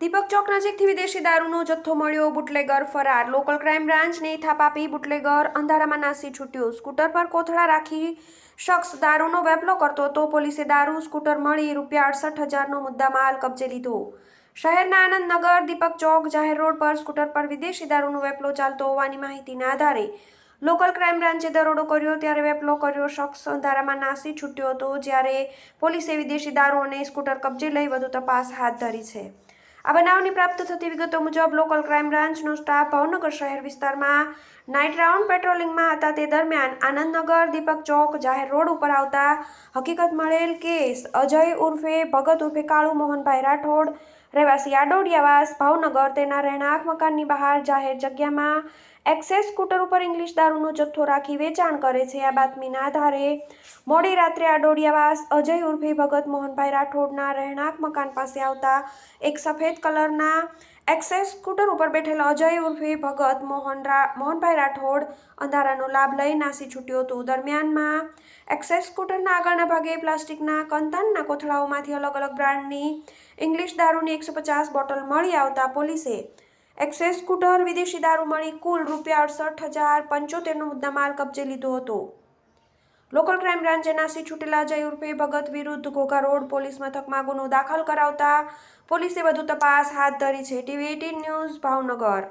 દીપક ચોક નજીકથી વિદેશી દારૂનો જથ્થો મળ્યો, બુટલેગર ફરાર. લોકલ ક્રાઇમ બ્રાન્ચને થાપ આપી બુટલેગર અંધારામાં નાસી છૂટ્યો. સ્કૂટર પર કોથળા રાખી શખ્સ દારૂનો વેપલો કરતો હતો. પોલીસે દારૂ, સ્કૂટર મળી ₹68,000નો મુદ્દામાલ કબજે લીધો. શહેરના આનંદનગર દીપક ચોક જાહેર રોડ પર સ્કૂટર પર વિદેશી દારૂનો વેપલો ચાલતો હોવાની માહિતીના આધારે લોકલ ક્રાઇમ બ્રાન્ચે દરોડો કર્યો ત્યારે વેપલો કર્યો શખ્સ અંધારામાં નાસી છૂટ્યો હતો. જ્યારે પોલીસે વિદેશી દારૂ અને સ્કૂટર કબજે લઈ વધુ તપાસ હાથ ધરી છે. આ બનાવની પ્રાપ્ત થતી વિગતો મુજબ લોકલ ક્રાઇમ બ્રાન્ચનો સ્ટાફ ભાવનગર શહેર વિસ્તારમાં નાઇટ રાઉન્ડ પેટ્રોલિંગમાં હતા. તે દરમિયાન આનંદનગર દીપક ચોક જાહેર રોડ ઉપર આવતા હકીકત મળેલ કે અજય ઉર્ફે ભગત ઉર્ફે કાળુ મોહનભાઈ રાઠોડ રહેવાસી આડોડિયાવાસ ભાવનગર તેના રહેણાંક મકાનની બહાર જાહેર જગ્યામાં એક્સેસ સ્કૂટર ઉપર ઇંગ્લિશ દારૂનો જથ્થો રાખી વેચાણ કરે છે. આ બાતમીના આધારે મોડી રાત્રે આડોડિયાવાસ અજય ઉર્ફે ભગત મોહનભાઈ રાઠોડના રહેણાંક મકાન પાસે આવતા એક સફેદ કલરના એક્સેસ સ્કૂટર ઉપર બેઠેલા અજય ઉર્ફે ભગત મોહનભાઈ રાઠોડ અંધારાનો લાભ લઈ નાસી છૂટ્યો હતો. દરમિયાનમાં એક્સેસ સ્કૂટરના આગળના ભાગે પ્લાસ્ટિકના કંતાનના કોથળાઓમાંથી અલગ અલગ બ્રાન્ડની ઇંગ્લિશ દારૂની 150 બોટલ મળી આવતા પોલીસે એક્સેસ સ્કૂટર, વિદેશી દારૂ મળી કુલ ₹68,075નો મુદ્દામાલ કબજે લીધો હતો. લોકલ ક્રાઇમ બ્રાન્ચે નાસી છૂટેલા અજય ઉર્ફે ભગત વિરુદ્ધ ઘોઘા રોડ પોલીસ મથકમાં ગુનો દાખલ કરાવતા પોલીસે વધુ તપાસ હાથ ધરી છે. TV18 news Bhavnagar.